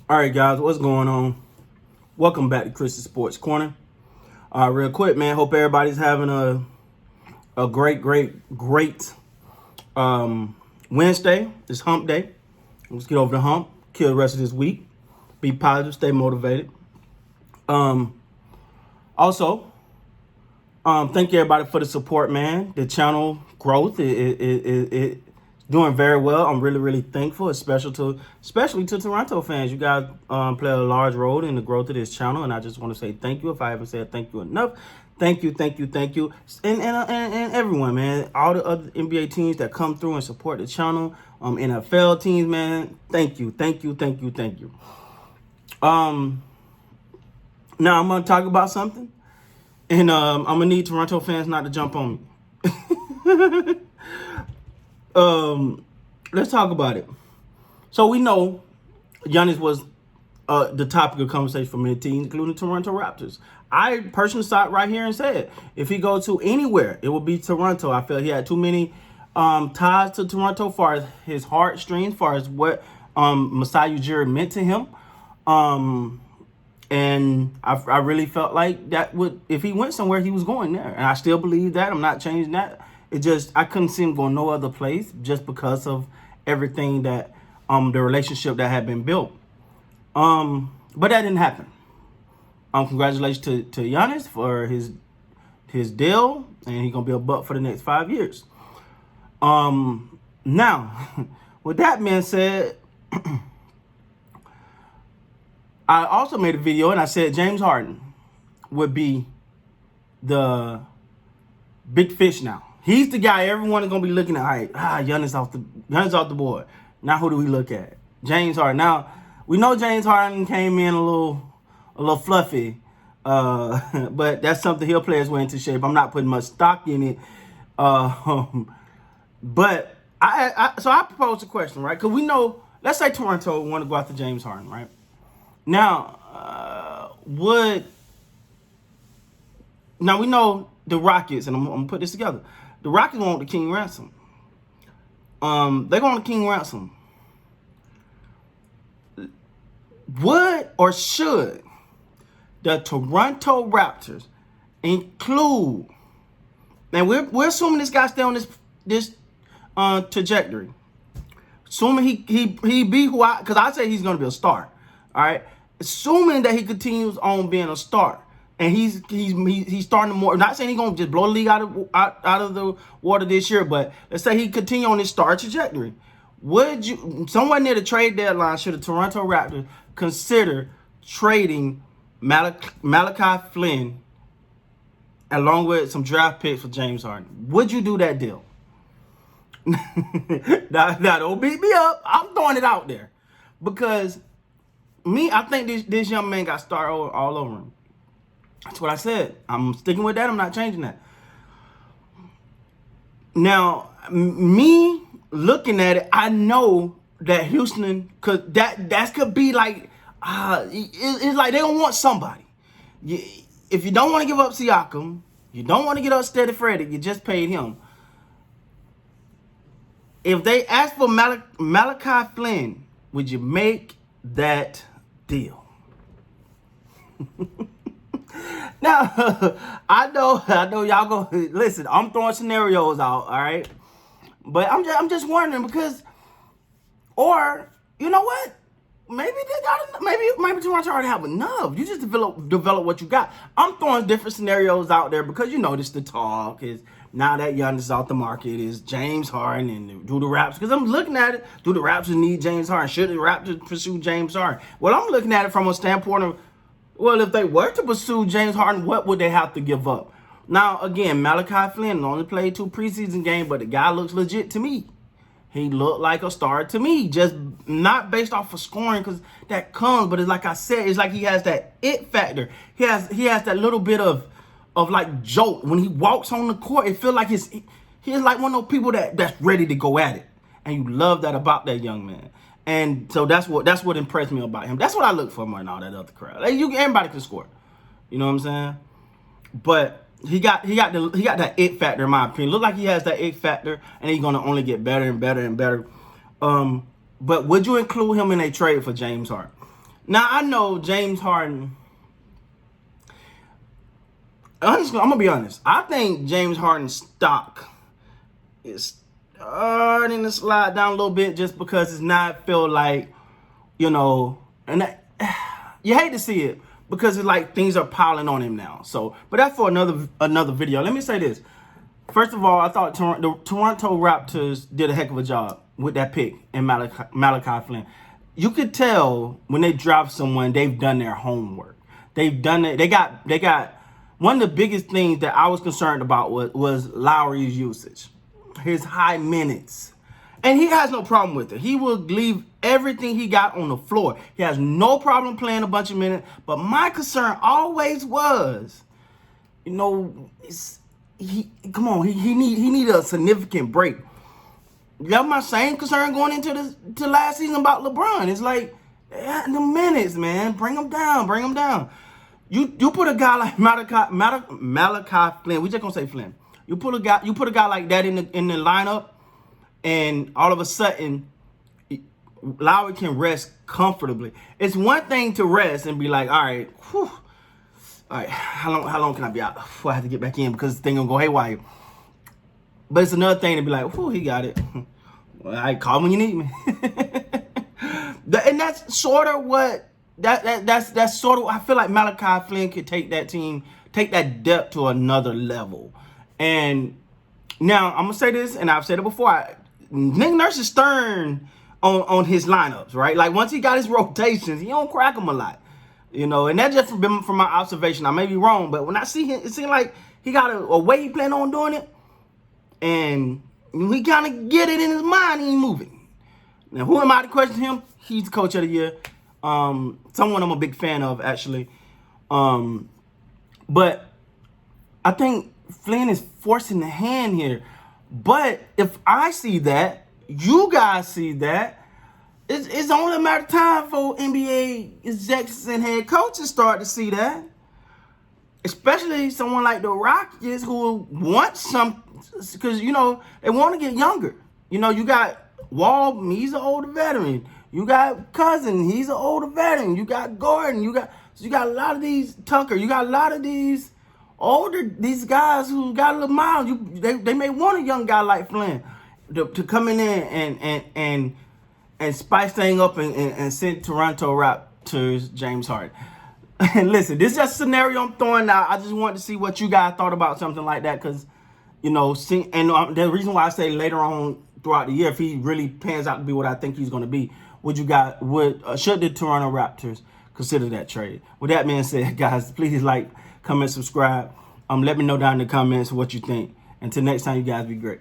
All right, guys, what's going on? Welcome back to Chris's Sports Corner. Real quick, man. Hope everybody's having a great Wednesday. It's Hump Day. Let's get over the hump. Kill the rest of this week. Be positive. Stay motivated. Also, thank you everybody for the support, man. The channel growth it doing very well. I'm really thankful, especially to Toronto fans. You guys play a large role in the growth of this channel, and I just want to say thank you. If I haven't said thank you enough, thank you, and everyone, man. All the other NBA teams that come through and support the channel, NFL teams, man. Thank you. Now I'm gonna talk about something, and I'm gonna need Toronto fans not to jump on me. Let's talk about it. So we know Giannis was the topic of conversation for many teams, including Toronto Raptors. I personally sat right here and said, if he goes to anywhere, it would be Toronto. I felt he had too many ties to Toronto, as far as his heartstrings, as far as what Masai Ujiri meant to him. And I really felt like that would, if he went somewhere, he was going there. And I still believe that. I'm not changing that. It just, I couldn't see him going no other place just because of everything that, the relationship that had been built. But that didn't happen. Congratulations to Giannis for his deal, and he's gonna be a buck for the next 5 years. Now, with that being said, I also made a video and I said James Harden would be the big fish now. He's the guy everyone is gonna be looking at. All right, Giannis off the board. Now who do we look at? James Harden. Now we know James Harden came in a little fluffy, but that's something he'll play his way into shape. I'm not putting much stock in it, but I proposed a question, right? Because we know, let's say Toronto want to go after James Harden, right? Now, now we know the Rockets, and I'm gonna put this together. The Rockets want the King ransom. They're going to King ransom. Would or should the Toronto Raptors include? And we're assuming this guy stay on this trajectory. Assuming he be who because I say he's going to be a star. All right. Assuming that he continues on being a star. And he's starting to more. Not saying he's gonna just blow the league out of the water this year, but let's say he continue on his star trajectory. Would you, somewhere near the trade deadline, should the Toronto Raptors consider trading Malachi Flynn along with some draft picks for James Harden? Would you do that deal? now don't beat me up. I'm throwing it out there because I think this young man got star all over him. That's what I said. I'm sticking with that. I'm not changing that. Now, me looking at it, I know that Houston that could be like, it's like they don't want somebody. If you don't want to give up Siakam, you don't want to get up Steady Freddy, you just paid him. If they ask for Malachi Flynn, would you make that deal? Now, I know y'all go listen. I'm throwing scenarios out, all right, but I'm just wondering because, or you know what? Maybe Toronto already have enough. You just develop what you got. I'm throwing different scenarios out there because you know this the talk is now that Giannis is off the market is James Harden and do the Raptors, because I'm looking at it. Do the Raptors need James Harden? Should the Raptors pursue James Harden? Well, I'm looking at it from a standpoint of, well, if they were to pursue James Harden, what would they have to give up? Now, again, Malachi Flynn only played 2 preseason games, but the guy looks legit to me. He looked like a star to me, just not based off of scoring, because that comes. But it's like I said, it's like he has that it factor. He has that little bit of like jolt when he walks on the court. It feels like he's like one of those people that's ready to go at it, and you love that about that young man. And so that's what impressed me about him. That's what I look for more than all that other crap. Like anybody can score, you know what I'm saying? But he got that it factor in my opinion. Look like he has that it factor, and he's gonna only get better and better and better. But would you include him in a trade for James Harden? Now I know James Harden. Honestly, I'm gonna be honest. I think James Harden's stock is starting to slide down a little bit just because it's not feel like, and you hate to see it because it's like things are piling on him now. So, but that's for another video. Let me say this. First of all, I thought the Toronto Raptors did a heck of a job with that pick in Malachi Flynn. You could tell when they drop someone, they've done their homework. They've done it. They got one of the biggest things that I was concerned about was Lowry's usage, his high minutes. And he has no problem with it. He will leave everything he got on the floor. He has no problem playing a bunch of minutes. But my concern always was, he need a significant break. That's my same concern going into last season about LeBron. It's like, the minutes, man, bring him down. You put a guy like Malachi Flynn. We just gonna say Flynn. You put a guy like that in the lineup, and all of a sudden, Lowry can rest comfortably. It's one thing to rest and be like, all right, how long can I be out before I have to get back in because the thing gonna go haywire. But it's another thing to be like, he got it. Well, I call when you need me. And that's sort of what that's sort of. I feel like Malachi Flynn could take that team, take that depth to another level. And now I'm gonna say this, and I've said it before. Nick Nurse is stern on his lineups, right? Like once he got his rotations, he don't crack them a lot, And that just from my observation. I may be wrong, but when I see him, it seems like he got a way he planned on doing it, and he kind of get it in his mind. He ain't moving. Now, who am I to question him? He's the coach of the year. Someone I'm a big fan of, actually. But I think Flynn is forcing the hand here. But if I see that, you guys see that, it's only a matter of time for NBA executives and head coaches start to see that. Especially someone like the Rockets who want some, because, they want to get younger. You got Wall, he's an older veteran. You got Cousin, he's an older veteran. You got Gordon, you got a lot of these, Tucker, you got a lot of these these guys who got a little miles. They may want a young guy like Flynn to come in there and spice things up and send Toronto Raptors James Harden. And listen, this is just a scenario I'm throwing out. I just wanted to see what you guys thought about something like that, because the reason why I say later on throughout the year, if he really pans out to be what I think he's going to be, should the Toronto Raptors consider that trade? With that being said, guys, please like, comment, subscribe. Let me know down in the comments what you think. Until next time, you guys be great.